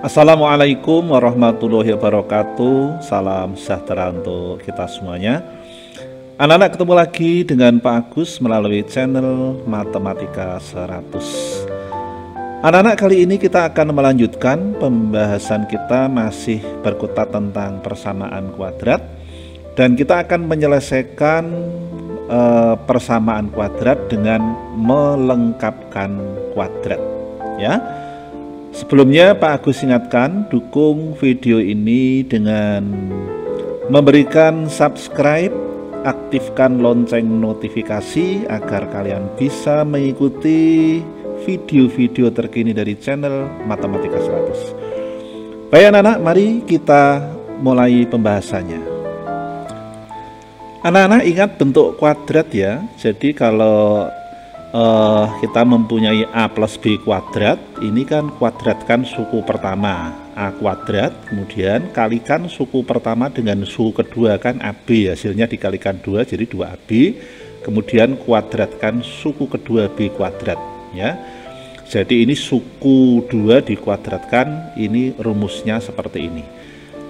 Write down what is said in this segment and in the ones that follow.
Assalamualaikum warahmatullahi wabarakatuh. Salam sejahtera untuk kita semuanya. Anak-anak, ketemu lagi dengan Pak Agus melalui channel Matematika 100. Anak-anak, kali ini kita akan melanjutkan pembahasan kita masih berkutat tentang persamaan kuadrat, dan kita akan menyelesaikan persamaan kuadrat dengan melengkapkan kuadrat, ya. Sebelumnya Pak Agus ingatkan, dukung video ini dengan memberikan subscribe, aktifkan lonceng notifikasi agar kalian bisa mengikuti video-video terkini dari channel Matematika 100. Baik anak-anak, mari kita mulai pembahasannya. Anak-anak ingat bentuk kuadrat ya. Jadi kalau kita mempunyai A plus B kuadrat, ini kan kuadratkan suku pertama A kuadrat, kemudian kalikan suku pertama dengan suku kedua kan AB, hasilnya dikalikan 2 jadi 2AB, kemudian kuadratkan suku kedua B kuadrat ya. Jadi ini suku 2 dikuadratkan, ini rumusnya seperti ini.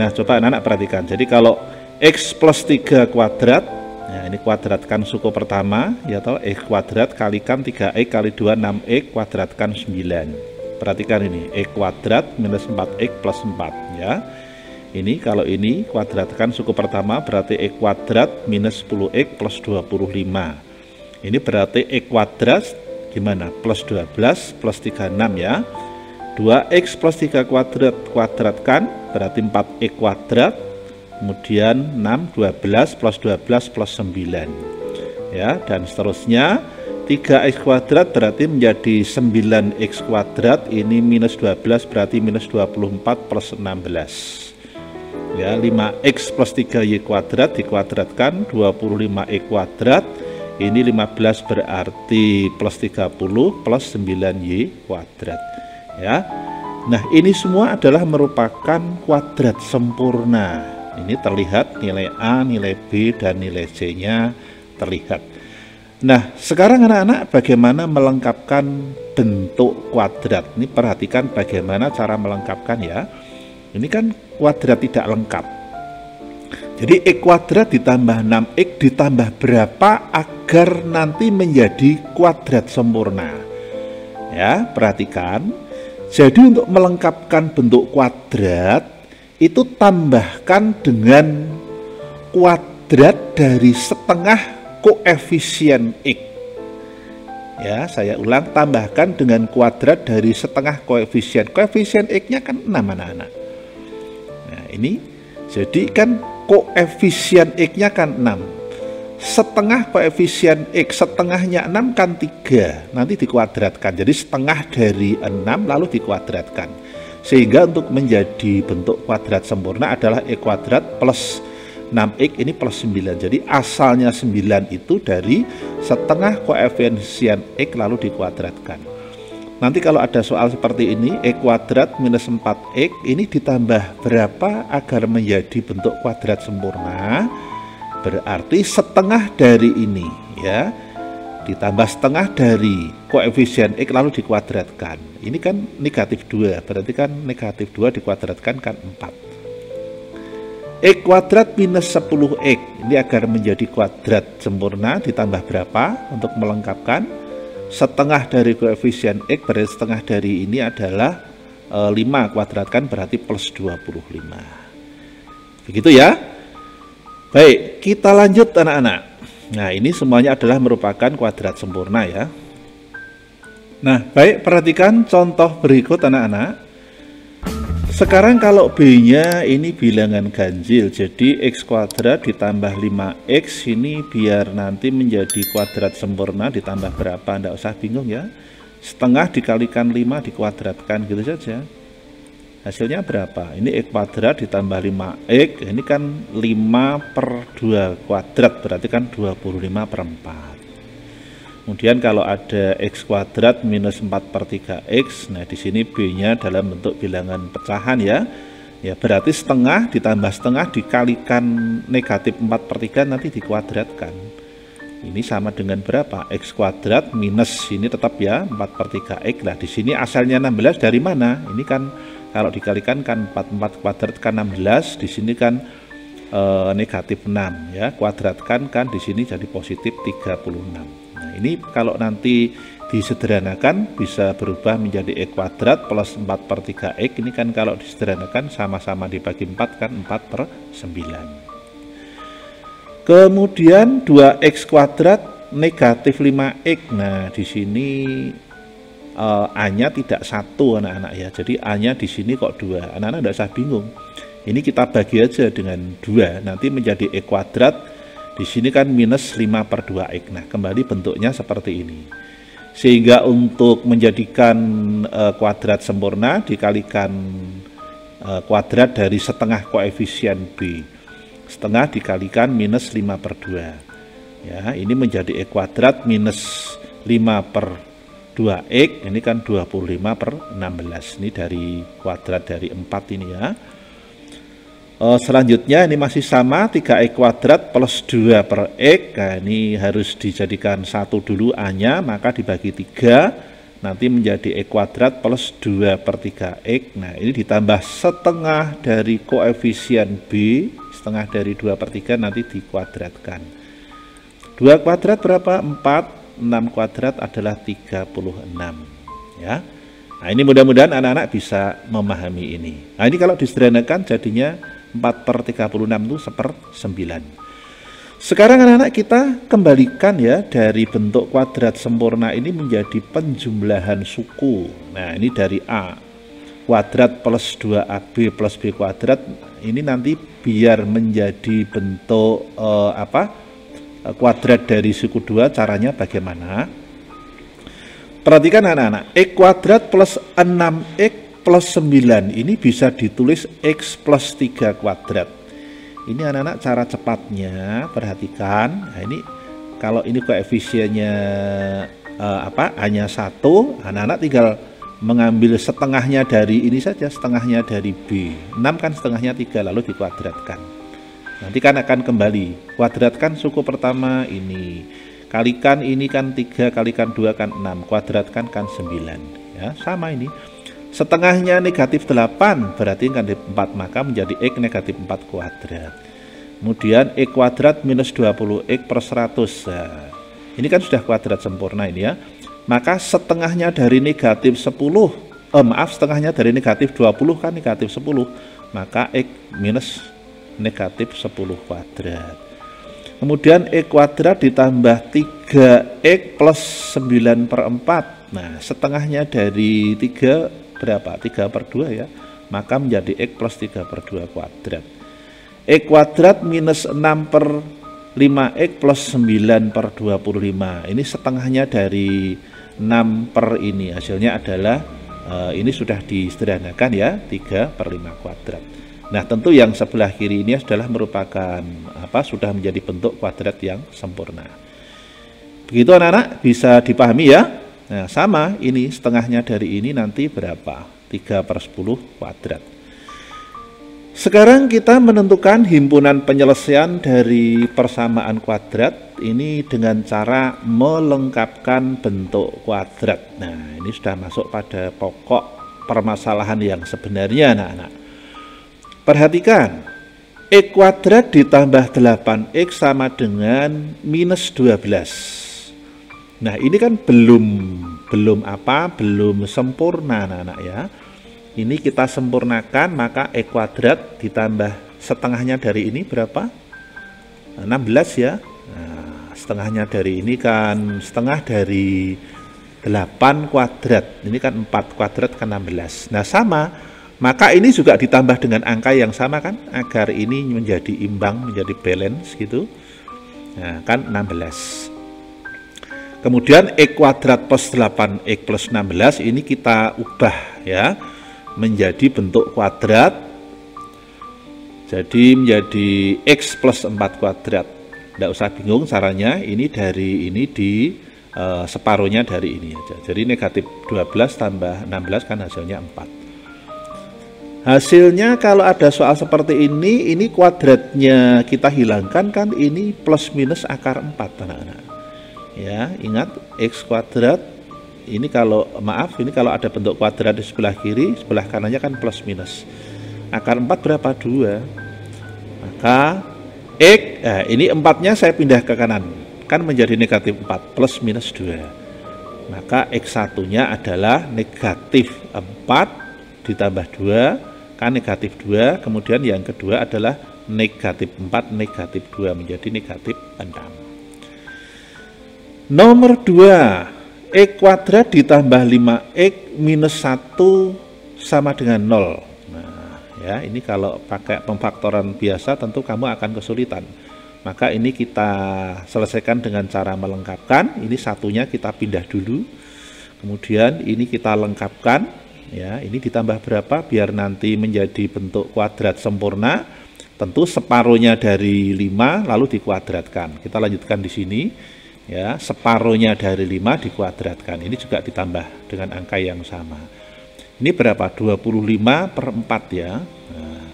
Nah coba anak-anak perhatikan, jadi kalau X plus 3 kuadrat, nah ini kuadratkan suku pertama ya toh, X kuadrat kalikan 3X kali 2 6X kuadratkan 9. Perhatikan ini X kuadrat minus 4X plus 4 ya. Ini kalau ini kuadratkan suku pertama berarti X kuadrat minus 10X plus 25. Ini berarti X kuadrat gimana? Plus 12 plus 36 ya. 2X plus 3 kuadrat kuadratkan berarti 4X kuadrat, kemudian 6, 12 plus 12 plus 9 ya, dan seterusnya. 3x kuadrat berarti menjadi 9x kuadrat, ini minus 12 berarti minus 24 plus 16 ya. 5x plus 3y kuadrat dikuadratkan 25x kuadrat, ini 15 berarti plus 30 plus 9y kuadrat ya. Nah ini semua adalah merupakan kuadrat sempurna. Ini terlihat nilai A, nilai B, dan nilai C-nya terlihat. Nah, sekarang anak-anak bagaimana melengkapkan bentuk kuadrat? Ini perhatikan bagaimana cara melengkapkan ya. Ini kan kuadrat tidak lengkap. Jadi X kuadrat ditambah 6X ditambah berapa agar nanti menjadi kuadrat sempurna? Ya, perhatikan. Jadi untuk melengkapkan bentuk kuadrat, itu tambahkan dengan kuadrat dari setengah koefisien X ya. Saya ulang, tambahkan dengan kuadrat dari setengah koefisien. Koefisien X-nya kan 6 anak-anak. Nah ini jadi kan koefisien X-nya kan 6, setengah koefisien X, setengahnya 6 kan 3, nanti dikuadratkan jadi setengah dari 6 lalu dikuadratkan, sehingga untuk menjadi bentuk kuadrat sempurna adalah X kuadrat plus 6X ini plus 9. Jadi asalnya 9 itu dari setengah koefisien X lalu dikuadratkan. Nanti kalau ada soal seperti ini, X kuadrat minus 4X ini ditambah berapa agar menjadi bentuk kuadrat sempurna? Berarti setengah dari ini ya, ditambah setengah dari koefisien X lalu dikuadratkan. Ini kan negatif 2, berarti kan negatif 2 dikuadratkan kan 4. X kuadrat minus 10X ini agar menjadi kuadrat sempurna ditambah berapa untuk melengkapkan? Setengah dari koefisien X, berarti setengah dari ini adalah 5 kuadratkan berarti plus 25. Begitu ya. Baik, kita lanjut anak-anak. Nah ini semuanya adalah merupakan kuadrat sempurna ya. Nah baik, perhatikan contoh berikut anak-anak. Sekarang kalau B-nya ini bilangan ganjil, jadi X kuadrat ditambah 5X ini biar nanti menjadi kuadrat sempurna ditambah berapa, enggak usah bingung ya. Setengah dikalikan 5 dikuadratkan gitu saja. Hasilnya berapa? Ini X kuadrat ditambah 5X, ini kan 5 per 2 kuadrat, berarti kan 25 per 4. Kemudian kalau ada X kuadrat minus 4 per 3X, nah di sini B-nya dalam bentuk bilangan pecahan ya. Ya berarti setengah ditambah setengah dikalikan negatif 4 per 3 nanti dikuadratkan. Ini sama dengan berapa? X kuadrat minus ini tetap ya 4 per 3x. Nah di sini asalnya 16 dari mana? Ini kan kalau dikalikan kan 4 kuadrat kan 16, di sini kan negatif 6 ya, kuadratkan kan di sini jadi positif 36. Nah, ini kalau nanti disederhanakan bisa berubah menjadi X kuadrat plus 4/3X. Ini kan kalau disederhanakan sama-sama dibagi 4 kan 4/9. Kemudian 2X kuadrat negatif 5X. Nah, di sini A-nya tidak 1 anak-anak ya. Jadi A-nya di sini kok 2. Anak-anak tidak usah bingung. Ini kita bagi aja dengan 2, nanti menjadi X kuadrat. Di sini kan minus 5/2X. Nah, kembali bentuknya seperti ini. Sehingga untuk menjadikan kuadrat sempurna dikalikan kuadrat dari setengah koefisien B. Setengah dikalikan minus 5/2. Ya, ini menjadi X kuadrat minus 5/2X. Ini kan 25/16. Ini dari kuadrat dari 4 ini ya. Selanjutnya ini masih sama, 3X kuadrat plus 2/X. Nah, ini harus dijadikan 1 dulu A-nya, maka dibagi 3 nanti menjadi X kuadrat plus 2/3X. Nah, ini ditambah setengah dari koefisien B, setengah dari 2/3 nanti dikuadratkan. 2 kuadrat berapa? 4. 6 kuadrat adalah 36 ya. Nah, ini mudah-mudahan anak-anak bisa memahami ini. Nah, ini kalau disederhanakan jadinya 4/36 itu 1/9. Sekarang anak-anak kita kembalikan ya dari bentuk kuadrat sempurna ini menjadi penjumlahan suku. Nah, ini dari A kuadrat plus 2AB plus B kuadrat. Ini nanti biar menjadi bentuk kuadrat dari suku 2, caranya bagaimana? Perhatikan anak-anak, X kuadrat plus 6X plus 9 ini bisa ditulis X plus 3 kuadrat. Ini anak-anak cara cepatnya, perhatikan. Nah, ini kalau ini koefisiennya A-nya 1, anak-anak tinggal mengambil setengahnya dari ini saja, setengahnya dari B. 6 kan setengahnya 3, lalu dikuadratkan. Nanti kan akan kembali, kuadratkan suku pertama ini, kalikan ini kan 3, kalikan 2 kan 6, kuadratkan kan 9. Ya, sama ini. Setengahnya negatif 8, berarti negatif 4, maka menjadi X negatif 4 kuadrat. Kemudian X kuadrat minus 20X per 100. Nah, ini kan sudah kuadrat sempurna ini ya. Maka setengahnya dari negatif 10, setengahnya dari negatif 20 kan negatif 10. Maka X minus negatif 10 kuadrat. Kemudian X kuadrat ditambah 3X plus 9/4. Nah, setengahnya dari 3 berapa? 3/2 ya, maka menjadi X plus 3/2 kuadrat. X kuadrat minus 6/5X plus 9/25. Ini setengahnya dari 6 per ini, hasilnya adalah ini sudah disederhanakan ya, 3/5 kuadrat. Nah, tentu yang sebelah kiri ini adalah merupakan sudah menjadi bentuk kuadrat yang sempurna. Begitu anak-anak, bisa dipahami ya. Nah, sama ini setengahnya dari ini nanti berapa? 3/10 kuadrat. Sekarang kita menentukan himpunan penyelesaian dari persamaan kuadrat ini dengan cara melengkapkan bentuk kuadrat. Nah, ini sudah masuk pada pokok permasalahan yang sebenarnya anak-anak. Perhatikan, X kuadrat ditambah 8X sama dengan minus 12. Nah, ini kan belum sempurna anak-anak ya. Ini kita sempurnakan, maka X kuadrat ditambah setengahnya dari ini berapa? 16 ya. Nah, setengahnya dari ini kan setengah dari 8 kuadrat. Ini kan 4 kuadrat kan 16. Nah, sama. Maka ini juga ditambah dengan angka yang sama kan, agar ini menjadi imbang, menjadi balance gitu. Nah, kan 16. Kemudian X kuadrat plus 8X plus 16 ini kita ubah ya menjadi bentuk kuadrat. Jadi menjadi X plus 4 kuadrat. Tidak usah bingung caranya, ini dari ini di separuhnya dari ini aja. Jadi negatif 12 tambah 16 kan hasilnya 4. Hasilnya kalau ada soal seperti ini kuadratnya kita hilangkan kan, ini plus minus akar 4 anak-anak. Ya, ingat X kuadrat ini kalau maaf, ini kalau ada bentuk kuadrat di sebelah kiri, sebelah kanannya kan plus minus. Akar 4 berapa? 2. Maka X, ini 4-nya saya pindah ke kanan, kan menjadi negatif 4, plus minus 2. Maka X1-nya adalah negatif 4 ditambah 2, kan negatif 2, kemudian yang kedua adalah negatif 4, negatif 2, menjadi negatif 6. Nomor 2, X kuadrat ditambah 5X minus 1 sama dengan 0. Ya, ini kalau pakai pemfaktoran biasa tentu kamu akan kesulitan. Maka ini kita selesaikan dengan cara melengkapkan. Ini satunya kita pindah dulu. Kemudian ini kita lengkapkan. Ya, ini ditambah berapa biar nanti menjadi bentuk kuadrat sempurna. Tentu separuhnya dari 5 lalu dikuadratkan. Kita lanjutkan di sini. Ya, separuhnya dari 5 dikuadratkan. Ini juga ditambah dengan angka yang sama. Ini berapa? 25/4 ya. Nah,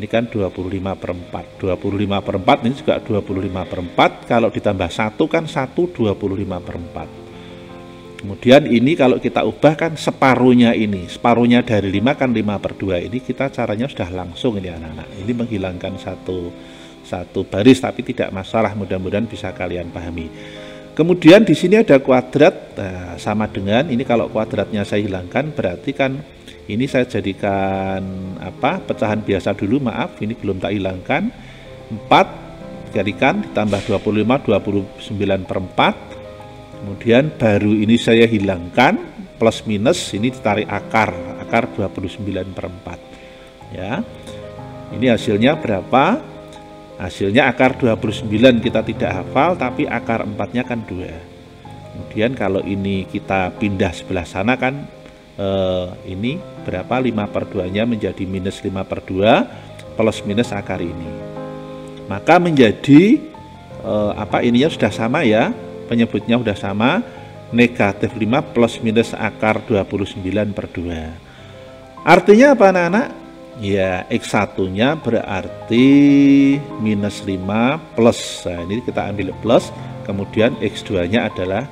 ini kan 25/4. 25/4 ini juga 25/4. Kalau ditambah 1 kan 1 25/4. Kemudian ini kalau kita ubah kan separuhnya ini. Separuhnya dari 5 kan 5/2. Ini kita caranya sudah langsung ini anak-anak. Ini menghilangkan satu baris tapi tidak masalah, mudah-mudahan bisa kalian pahami. Kemudian di sini ada kuadrat, nah, sama dengan ini kalau kuadratnya saya hilangkan berarti kan ini saya jadikan apa? Pecahan biasa dulu, maaf, ini belum tak hilangkan. 4 dikalikan ditambah 25 29/4. Kemudian baru ini saya hilangkan plus minus, ini ditarik akar 29/4. Ya. Ini hasilnya berapa? Hasilnya akar 29 kita tidak hafal, tapi akar 4-nya kan 2. Kemudian kalau ini kita pindah sebelah sana kan ini berapa? 5/2-nya menjadi minus 5/2 plus minus akar ini. Maka menjadi ininya sudah sama ya, penyebutnya sudah sama, negatif 5 plus minus akar 29/2. Artinya apa anak-anak? Ya, X1-nya berarti minus 5 plus, nah ini kita ambil plus, kemudian X2-nya adalah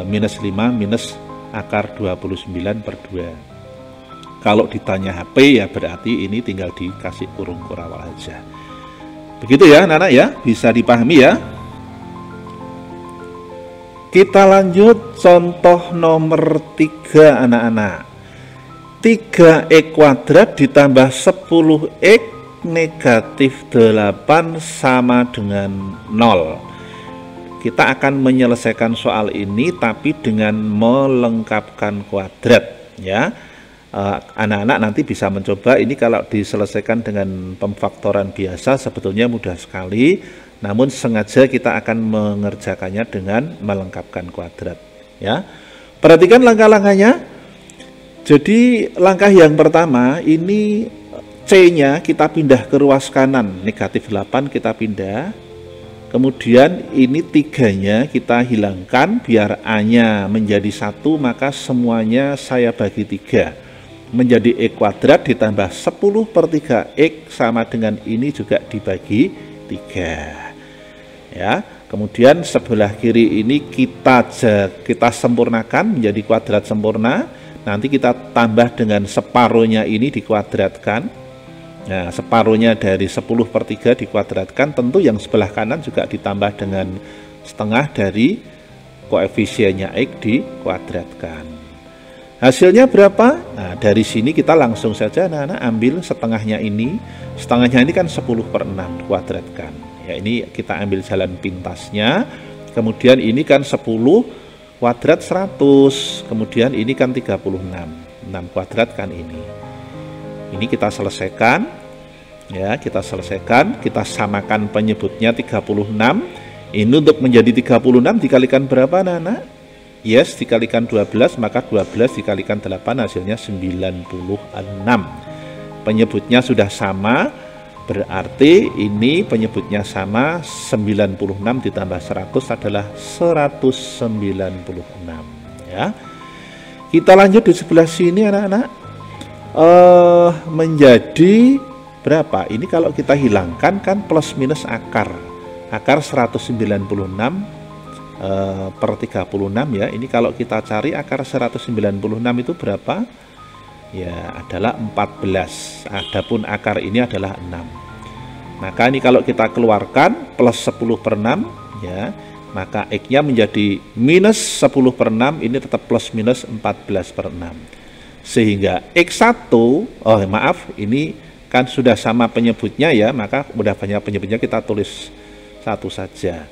minus 5 minus akar 29/2. Kalau ditanya HP ya berarti ini tinggal dikasih kurung kurawal aja. Begitu ya anak-anak ya, bisa dipahami ya. Kita lanjut contoh nomor 3 anak-anak. 3x kuadrat ditambah 10x negatif 8 sama dengan 0. Kita akan menyelesaikan soal ini tapi dengan melengkapkan kuadrat ya. Anak-anak nanti bisa mencoba ini, kalau diselesaikan dengan pemfaktoran biasa sebetulnya mudah sekali, namun sengaja kita akan mengerjakannya dengan melengkapkan kuadrat ya. Perhatikan langkah-langkahnya. Jadi langkah yang pertama ini C-nya kita pindah ke ruas kanan, negatif 8 kita pindah. Kemudian ini 3-nya kita hilangkan biar A-nya menjadi 1, maka semuanya saya bagi 3. Menjadi X kuadrat ditambah 10/3X sama dengan ini juga dibagi 3. Ya, kemudian sebelah kiri ini kita sempurnakan menjadi kuadrat sempurna. Nanti kita tambah dengan separuhnya ini dikuadratkan. Nah, separuhnya dari 10/3 dikuadratkan, tentu yang sebelah kanan juga ditambah dengan setengah dari koefisiennya X dikuadratkan. Hasilnya berapa? Nah, dari sini kita langsung saja anak-anak ambil setengahnya ini. Setengahnya ini kan 10/6 dikuadratkan. Ya, ini kita ambil jalan pintasnya. Kemudian ini kan 10 kuadrat 100, kemudian ini kan 36, 6 kuadrat kan ini kita selesaikan ya, kita samakan penyebutnya 36. Ini untuk menjadi 36 dikalikan berapa anak-anak? Yes, dikalikan 12, maka 12 dikalikan 8 hasilnya 96. Penyebutnya sudah sama, berarti ini penyebutnya sama, 96 ditambah 100 adalah 196 ya. Kita lanjut di sebelah sini anak-anak. Menjadi berapa? Ini kalau kita hilangkan kan plus minus akar 196 per 36 ya. Ini kalau kita cari akar 196 itu berapa? Ya, adalah 14. Adapun akar ini adalah 6. Maka ini kalau kita keluarkan plus 10 per 6 ya, maka X-nya menjadi minus 10 per 6, ini tetap plus minus 14 per 6. Sehingga X1, ini kan sudah sama penyebutnya ya, maka mudah banyak penyebutnya kita tulis satu saja.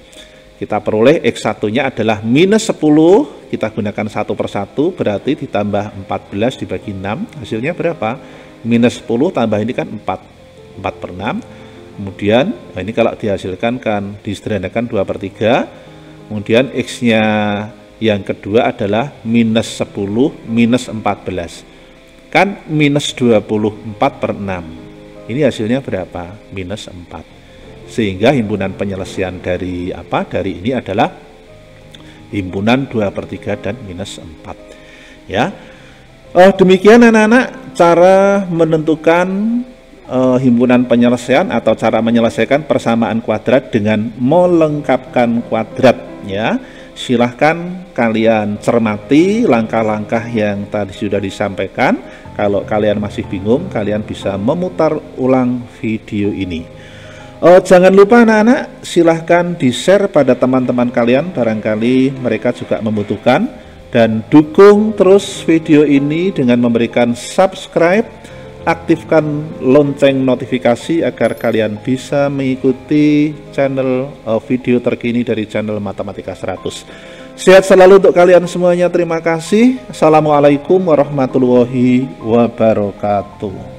Kita peroleh X1-nya adalah minus 10, kita gunakan satu per satu, berarti ditambah 14 dibagi 6, hasilnya berapa? Minus 10 tambah ini kan 4 per 6, kemudian ini kalau dihasilkan kan disederhanakan 2 per 3, kemudian X-nya yang kedua adalah minus 10 minus 14, kan minus 24 per 6, ini hasilnya berapa? Minus 4. Sehingga himpunan penyelesaian dari ini adalah himpunan 2 per 3 dan minus 4 ya. Demikian anak-anak cara menentukan himpunan penyelesaian atau cara menyelesaikan persamaan kuadrat dengan melengkapkan kuadrat ya. Silahkan kalian cermati langkah-langkah yang tadi sudah disampaikan. Kalau kalian masih bingung, kalian bisa memutar ulang video ini. Jangan lupa anak-anak, silahkan di-share pada teman-teman kalian, barangkali mereka juga membutuhkan, dan dukung terus video ini dengan memberikan subscribe, aktifkan lonceng notifikasi agar kalian bisa mengikuti channel video terkini dari channel Matematika 100. Sehat selalu untuk kalian semuanya, terima kasih. Assalamualaikum warahmatullahi wabarakatuh.